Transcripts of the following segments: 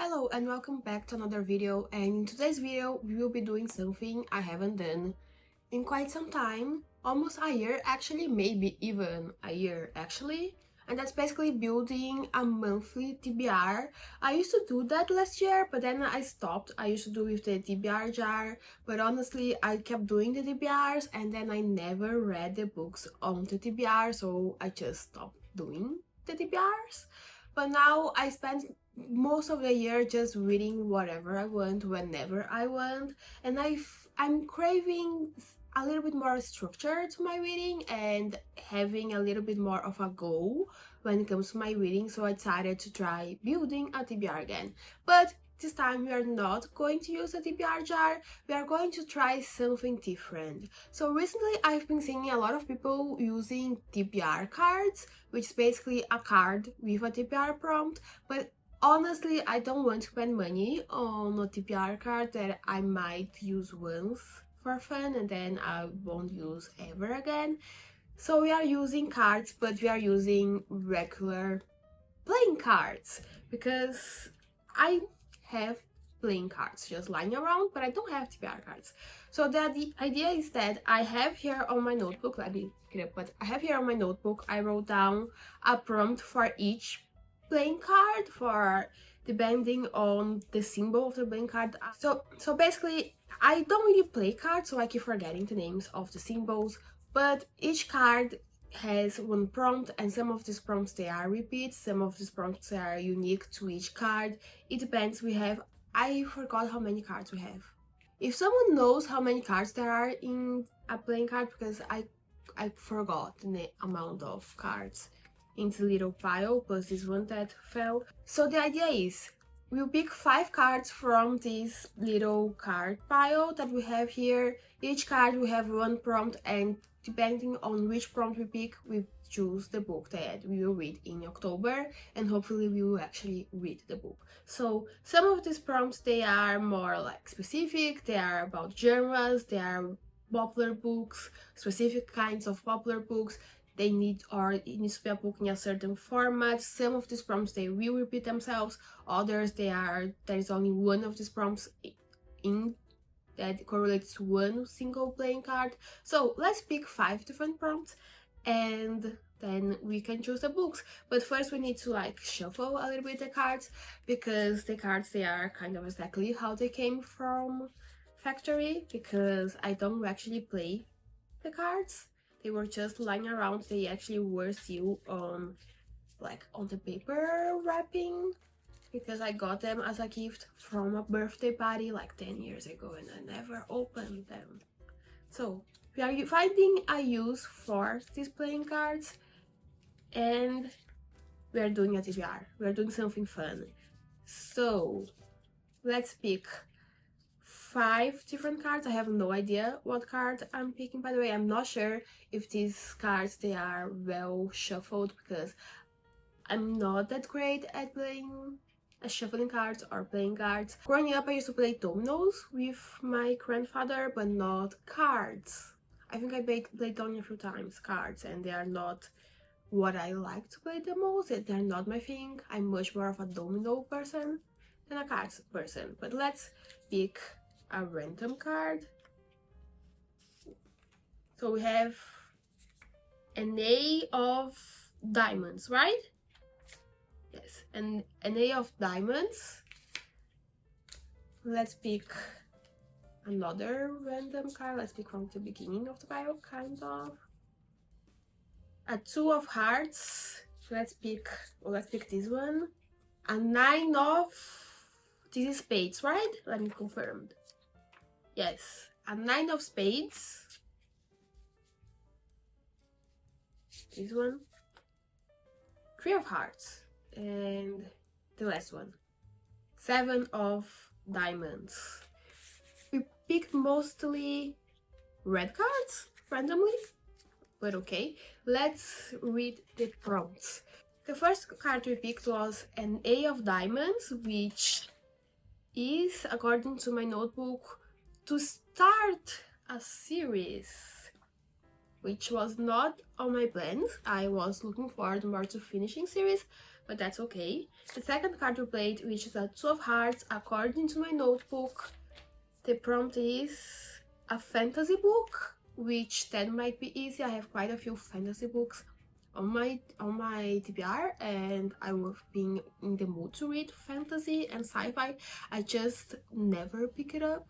Hello and welcome back to another video, and in today's video we will be doing something I haven't done in quite some time, almost a year actually, maybe even a year actually, and that's basically building a monthly TBR. I used to do that last year, but then I stopped. I used to do with the TBR jar, but honestly I kept doing the TBRs and then I never read the books on the TBR, so I just stopped doing the TBRs. But now I spend most of the year just reading whatever I want, whenever I want, and I'm craving a little bit more structure to my reading and having a little bit more of a goal when it comes to my reading, so I decided to try building a TBR again. But this time we are not going to use a TBR jar, we are going to try something different. So recently I've been seeing a lot of people using TBR cards, which is basically a card with a TBR prompt, but honestly, I don't want to spend money on a TBR card that I might use once for fun and then I won't use ever again. So we are using cards, but we are using regular playing cards because I have playing cards just lying around, but I don't have TBR cards. So the idea is that I have here on my notebook, let me get up, but I have here on my notebook, I wrote down a prompt for each playing card, for depending on the symbol of the playing card. So basically I don't really play cards, so I keep forgetting the names of the symbols, but each card has one prompt, and some of these prompts they are repeats, some of these prompts are unique to each card. It depends. I forgot how many cards we have. If someone knows how many cards there are in a playing card, because I forgot the amount of cards in the little pile, plus this one that fell. So the idea is we'll pick 5 cards from this little card pile that we have here. Each card will have one prompt, and depending on which prompt we pick, we choose the book that we will read in October, and hopefully we will actually read the book. So some of these prompts, they are more like specific, they are about genres, they are popular books, specific kinds of popular books. It needs to be a book in a certain format. Some of these prompts they will repeat themselves, others there is only one of these prompts in that correlates to one single playing card. So let's pick 5 different prompts and then we can choose the books. But first we need to like shuffle a little bit the cards, because the cards they are kind of exactly how they came from factory, because I don't actually play the cards. They were just lying around. They actually were still on the paper wrapping, because I got them as a gift from a birthday party like 10 years ago and I never opened them. So we are finding a use for these playing cards and we are doing a TBR. We are doing something fun. So let's pick 5 different cards. I have no idea what card I'm picking, by the way. I'm not sure if these cards they are well shuffled, because I'm not that great at playing shuffling cards or playing cards. Growing up I used to play dominoes with my grandfather, but not cards. I think I played domino a few times, cards, and they are not what I like to play the most. They're not my thing. I'm much more of a domino person than a cards person. But let's pick a random card. So we have an A of diamonds, right? Yes, and an A of diamonds. Let's pick another random card. Let's pick from the beginning of the pile, kind of. A 2 of hearts. Let's pick this one. A 9 of, this is spades, right? Let me confirm. Yes, a 9 of spades. This one. 3 of hearts. And the last one. 7 of diamonds. We picked mostly red cards randomly, but okay. Let's read the prompts. The first card we picked was an A of diamonds, which is, according to my notebook, to start a series, which was not on my plans. I was looking forward more to finishing series, but that's okay. The second card we played, which is a Two of Hearts, according to my notebook, the prompt is a fantasy book, which that might be easy. I have quite a few fantasy books on my TBR, and I have been in the mood to read fantasy and sci-fi. I just never pick it up.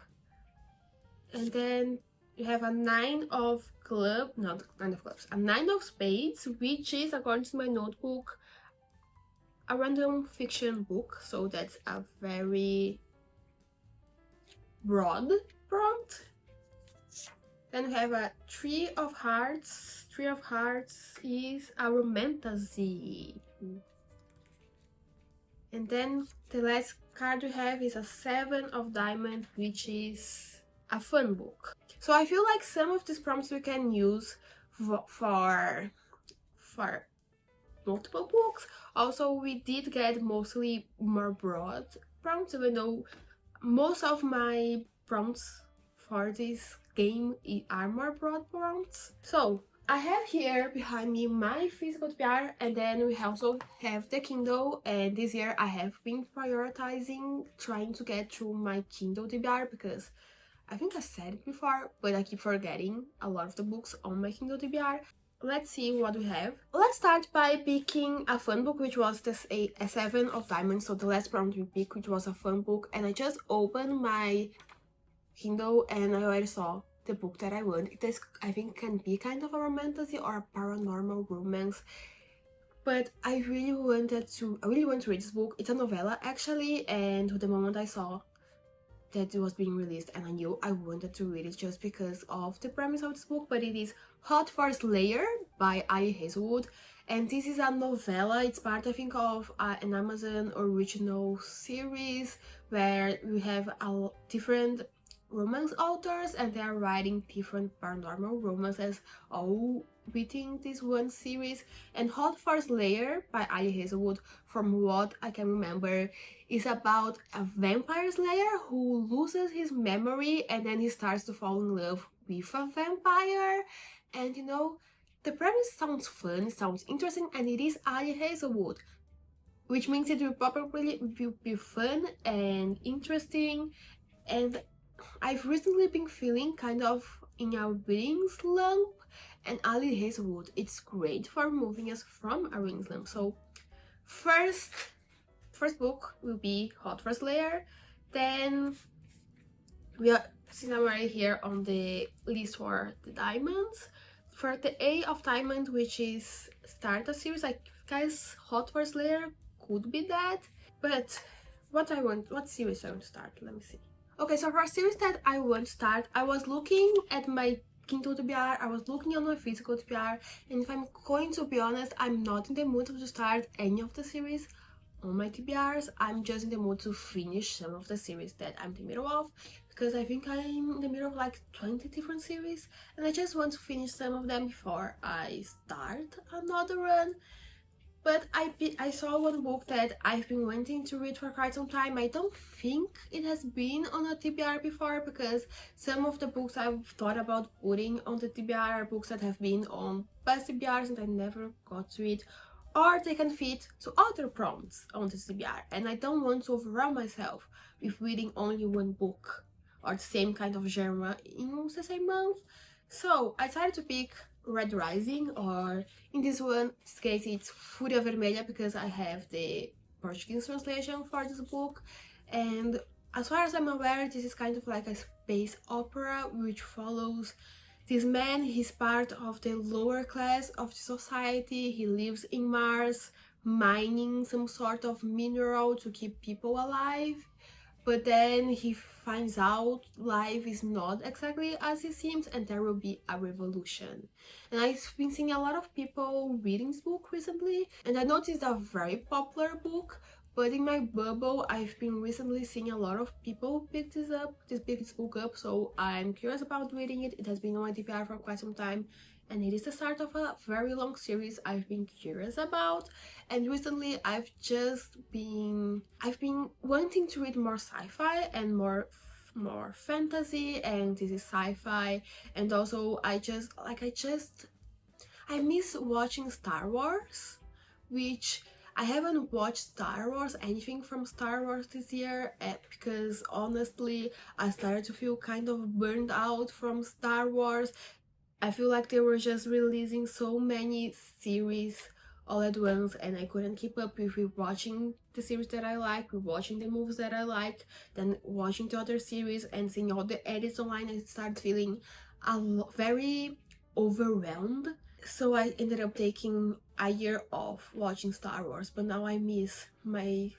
And then you have a Nine of Clubs, not Nine of Clubs, a Nine of Spades, which is, according to my notebook, a random fiction book, so that's a very broad prompt. Then we have a Three of Hearts. Three of Hearts is a romantasy. And then the last card we have is a Seven of Diamonds, which is a fun book. So I feel like some of these prompts we can use for multiple books. Also, we did get mostly more broad prompts, even though most of my prompts for this game are more broad prompts. So I have here behind me my physical TBR, and then we also have the Kindle, and this year I have been prioritizing trying to get through my Kindle TBR because I think I said it before, but I keep forgetting a lot of the books on my Kindle TBR. Let's see what we have. Let's start by picking a fun book, which was a Seven of Diamonds, so the last prompt we picked, which was a fun book, and I just opened my Kindle and I already saw the book that I want. This, I think, can be kind of a romantasy or a paranormal romance, but I really want to read this book. It's a novella actually, and the moment I saw that it was being released, and I knew I wanted to read it just because of the premise of this book. But it is Hot for Slayer by Ali Hazelwood, and this is a novella. It's part, I think, of an Amazon original series where we have different romance authors, and they are writing different paranormal romances all within this one series. And Hot for Slayer by Ali Hazelwood, from what I can remember, is about a vampire slayer who loses his memory and then he starts to fall in love with a vampire. And you know, the premise sounds fun, sounds interesting, and it is Ali Hazelwood, which means it will probably be fun and interesting. And I've recently been feeling kind of in a reading slump, and Ali Hazelwood, it's great for moving us from a reading slump. So first book will be Hot for Slayer. Then since I'm already here on the list for the diamonds, for the A of Diamond, which is start a series, I guess Hot for Slayer could be that. But what series I want to start? Let me see. Okay, so for a series that I want to start, I was looking at my Kindle TBR, I was looking on my physical TBR, and if I'm going to be honest, I'm not in the mood to start any of the series on my TBRs. I'm just in the mood to finish some of the series that I'm in the middle of, because I think I'm in the middle of like 20 different series, and I just want to finish some of them before I start another run. But I saw one book that I've been wanting to read for quite some time. I don't think it has been on a TBR before, because some of the books I've thought about putting on the TBR are books that have been on past TBRs and I never got to read, or they can fit to other prompts on the TBR, and I don't want to overwhelm myself with reading only one book or the same kind of genre in the same month. So I decided to pick Red Rising, or in this case it's Fúria Vermelha, because I have the Portuguese translation for this book. And as far as I'm aware, this is kind of like a space opera which follows this man. He's part of the lower class of the society. He lives in Mars, mining some sort of mineral to keep people alive. But then he finds out life is not exactly as it seems, and there will be a revolution. And I've been seeing a lot of people reading this book recently, and I noticed a very popular book, but in my bubble I've been recently seeing a lot of people pick this book up, so I'm curious about reading it. It has been on my TBR for quite some time, and it is the start of a very long series I've been curious about. And recently I've been wanting to read more sci-fi and more fantasy, and this is sci-fi. And also I miss watching Star Wars, which I haven't watched Star Wars, anything from Star Wars this year, because honestly I started to feel kind of burned out from Star Wars. I feel like they were just releasing so many series all at once, and I couldn't keep up with watching the series that I like, with watching the movies that I like, then watching the other series and seeing all the edits online. I started feeling very overwhelmed. So I ended up taking a year off watching Star Wars, but now I miss my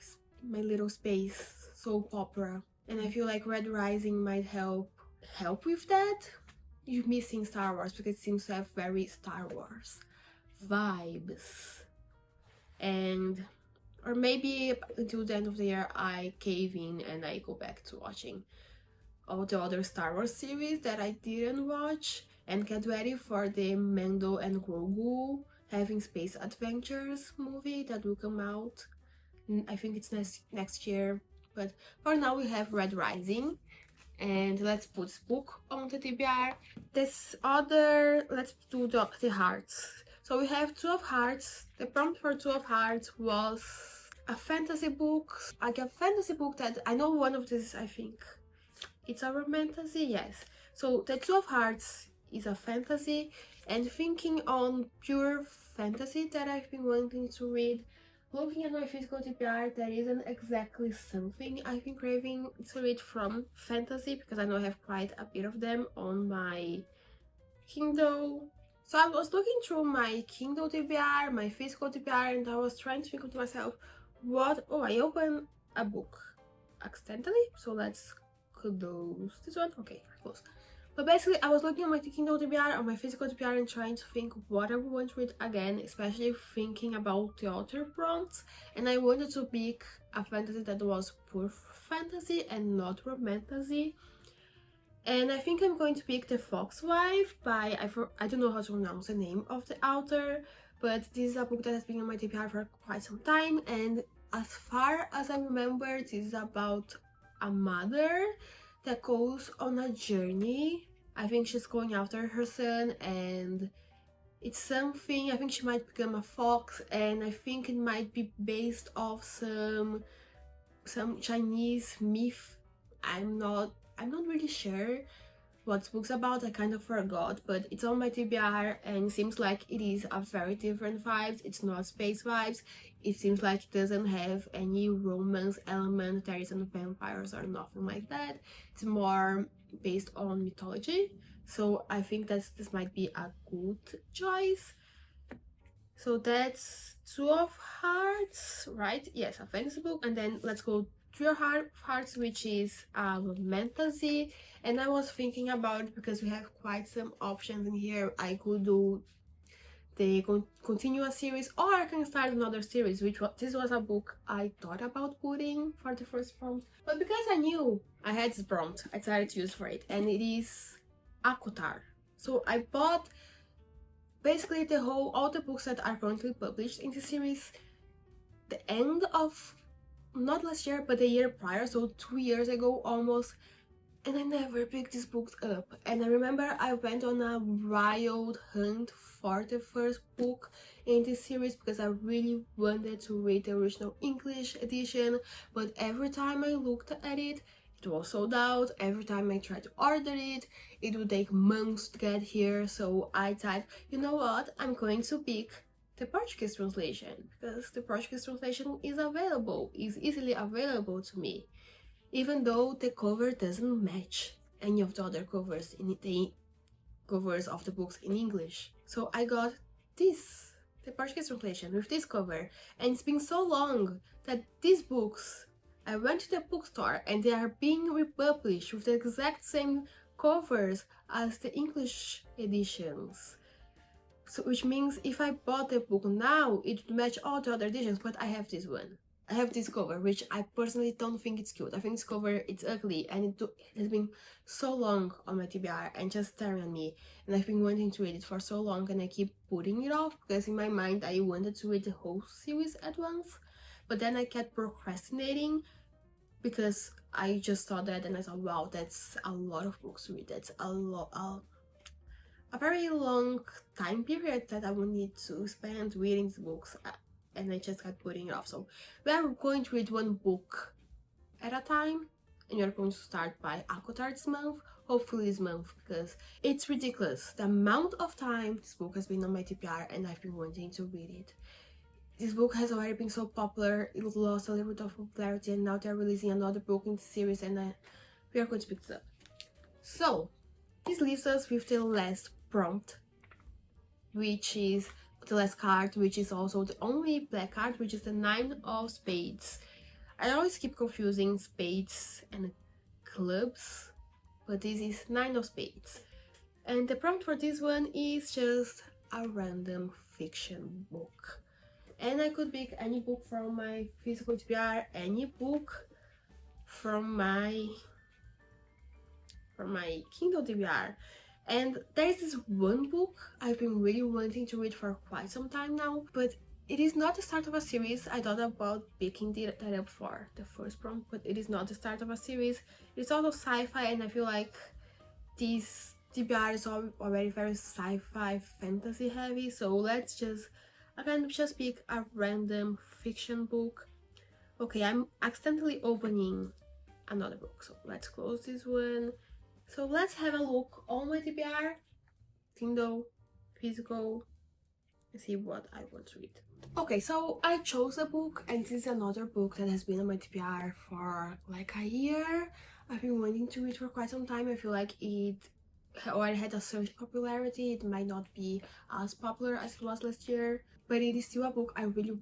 little space soap opera, and I feel like Red Rising might help with that. You're missing Star Wars because it seems to have very Star Wars vibes, and or maybe until the end of the year I cave in and I go back to watching all the other Star Wars series that I didn't watch, and get ready for the Mando and Grogu having space adventures movie that will come out. I think it's next year, but for now we have Red Rising. And let's put this book on the TBR. Let's do the hearts. So we have Two of Hearts. The prompt for Two of Hearts was a fantasy book, like a fantasy book that I know one of these, I think it's a romantasy, yes. So the Two of Hearts is a fantasy, and thinking on pure fantasy that I've been wanting to read. Looking at my physical TBR, there isn't exactly something I've been craving to read from fantasy, because I know I have quite a bit of them on my Kindle. So I was looking through my Kindle TBR, my physical TBR, and I was trying to think to myself, I opened a book accidentally, so let's close this one. Okay, close. But basically, I was looking at my Kindle TBR, on my physical TBR, and trying to think what I would want to read again, especially thinking about the author prompts. And I wanted to pick a fantasy that was pure fantasy and not romantasy. And I think I'm going to pick The Fox Wife by, I don't know how to pronounce the name of the author, but this is a book that has been on my TBR for quite some time. And as far as I remember, this is about a mother that goes on a journey. I think she's going after her son, and it's something, I think she might become a fox, and I think it might be based off some Chinese myth. I'm not really sure what this book's about, I kind of forgot, but it's on my TBR and it seems like it is a very different vibes. It's not space vibes. It seems like it doesn't have any romance element, there isn't vampires or nothing like that. It's more based on mythology, so I think this might be a good choice. So that's Two of Hearts, right? Yes, a fantasy book. And then let's go Three of Hearts, which is a romantasy. And I was thinking about it because we have quite some options in here. I could do the continuous series, or I can start another series, this was a book I thought about putting for the first prompt, but because I knew I had this prompt, I decided to use for it, and it is Acotar. So I bought basically all the books that are currently published in the series the end of, not last year, but the year prior, so 2 years ago almost, and I never picked these books up. And I remember I went on a wild hunt for the first book in this series because I really wanted to read the original English edition, but every time I looked at it, it was sold out. Every time I tried to order it, it would take months to get here. So I thought, you know what, I'm going to pick the Portuguese translation, because the Portuguese translation is easily available to me, even though the cover doesn't match any of the other covers in the covers of the books in English. So I got the Portuguese translation with this cover, and it's been so long that these books, I went to the bookstore and they are being republished with the exact same covers as the English editions. So which means if I bought the book now, it would match all the other editions, but I have this one. I have this cover, which I personally don't think it's cute. I think this cover, it's ugly, and it has been so long on my TBR and just staring at me, and I've been wanting to read it for so long, and I keep putting it off because in my mind I wanted to read the whole series at once, but then I kept procrastinating because I just saw that and I thought, wow, that's a lot of books to read. That's a very long time period that I would need to spend reading the books. and I just kept putting it off. So we are going to read one book at a time, and you're going to start by October this month, hopefully this month, because it's ridiculous the amount of time this book has been on my TBR and I've been wanting to read it. This book has already been so popular, it lost a little bit of popularity, and now they're releasing another book in the series, and we are going to pick this up. So this leaves us with the last prompt, which is the last card, which is also the only black card, which is the 9 of Spades. I always keep confusing spades and clubs, but this is 9 of Spades. And the prompt for this one is just a random fiction book. And I could pick any book from my physical TBR, any book from my Kindle TBR. And there's this one book I've been really wanting to read for quite some time now, but it is not the start of a series. I thought about picking that up for the first prompt, but it is not the start of a series. It's also sci-fi, and I feel like this TBR is already very sci-fi fantasy heavy, so let's just pick a random fiction book. Okay, I'm accidentally opening another book, so let's close this one. So let's have a look on my TBR, Kindle, physical, and see what I want to read. Okay, so I chose a book, and this is another book that has been on my TBR for like a year. I've been wanting to read for quite some time. I feel like it already had a certain popularity. It might not be as popular as it was last year, but it is still a book I really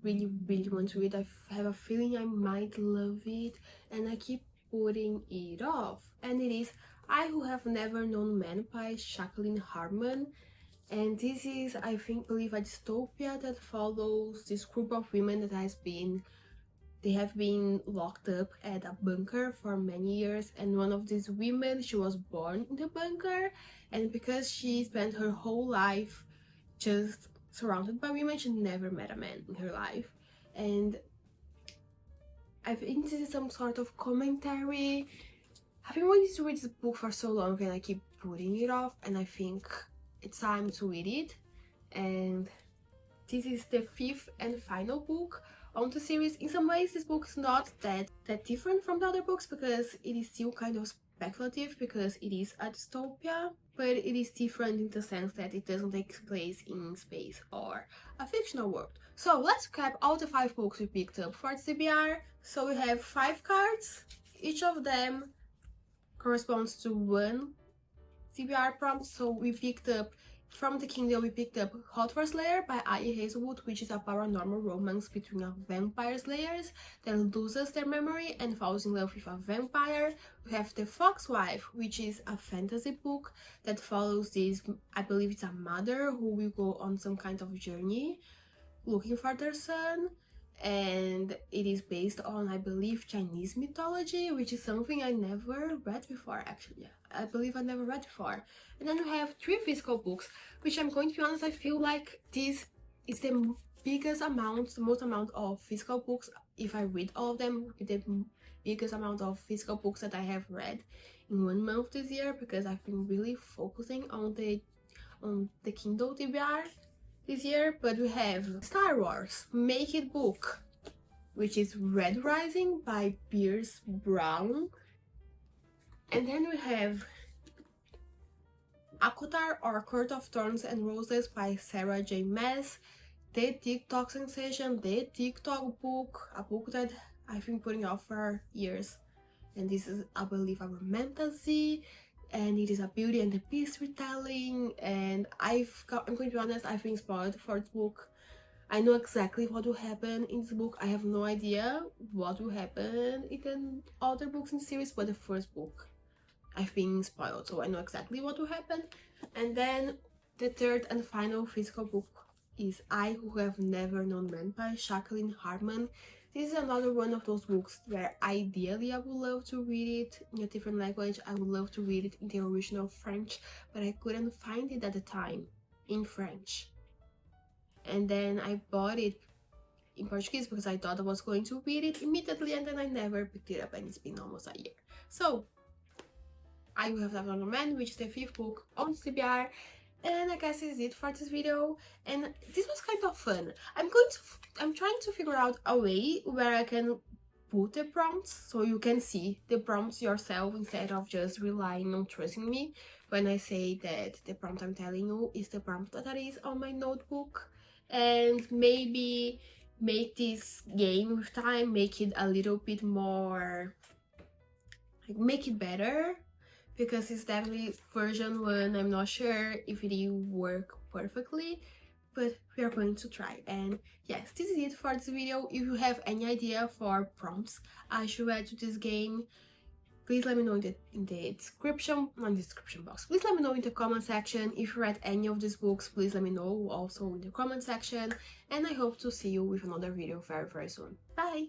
want to read. I have a feeling I might love it, and I keep putting it off. And it is I Who Have Never Known Men by Jacqueline Harmon. And this is, I believe, a dystopia that follows this group of women that they have been locked up at a bunker for many years, and one of these women, she was born in the bunker, and because she spent her whole life just surrounded by women, she never met a man in her life. And I think this is some sort of commentary. I've been wanting to read this book for so long, and I keep putting it off, and I think it's time to read it. And this is the 5th and final book on the series. In some ways this book is not that different from the other books, because it is still kind of speculative, because it is a dystopia, but it is different in the sense that it doesn't take place in space or a fictional world. So let's recap all the 5 books we picked up for the TBR. So we have 5 cards, each of them corresponds to one TBR prompt. So we picked up, from the Kindle, we picked up Hot for Slayer by I.E. Hazelwood, which is a paranormal romance between a vampire slayers that loses their memory and falls in love with a vampire. We have The Fox Wife, which is a fantasy book that follows this, I believe it's a mother who will go on some kind of journey looking for their son. And it is based on, I believe, Chinese mythology, which is something I never read before, actually. I believe I never read before. And then we have 3 physical books, which I'm going to be honest, I feel like this is the most amount of physical books, if I read all of them, the biggest amount of physical books that I have read in 1 month this year, because I've been really focusing on the Kindle TBR this year. But we have Star Wars Make It book, which is Red Rising by Pierce Brown. And then we have Acotar or Court of Thorns and Roses by Sarah J. Maas, the TikTok sensation, the TikTok book, a book that I've been putting off for years. And this is, I believe, a romantasy, and it is a Beauty and the Beast retelling. And I'm going to be honest, I've been spoiled for the book. I know exactly what will happen in this book. I have no idea what will happen in the other books in the series, but the first book I've been spoiled, so I know exactly what will happen. And then the 3rd and final physical book is I Who Have Never Known Men by Jacqueline Harmon. This is another one of those books where ideally I would love to read it in a different language. I would love to read it in the original French, but I couldn't find it at the time in French. And then I bought it in Portuguese because I thought I was going to read it immediately, and then I never picked it up, and it's been almost a year. So I Will Have Never Known Men, which is the 5th book on TBR. And I guess this is it for this video, and this was kind of fun. I'm trying to figure out a way where I can put the prompts so you can see the prompts yourself instead of just relying on trusting me when I say that the prompt I'm telling you is the prompt that is on my notebook. And maybe make this game with time, make it a little bit more, like, make it better, because it's definitely version 1. I'm not sure if it will work perfectly, but we are going to try. And yes, this is it for this video. If you have any idea for prompts I should add to this game, please let me know in the description, not in the description box. Please let me know in the comment section. If you read any of these books, please let me know also in the comment section. And I hope to see you with another video very, very soon. Bye!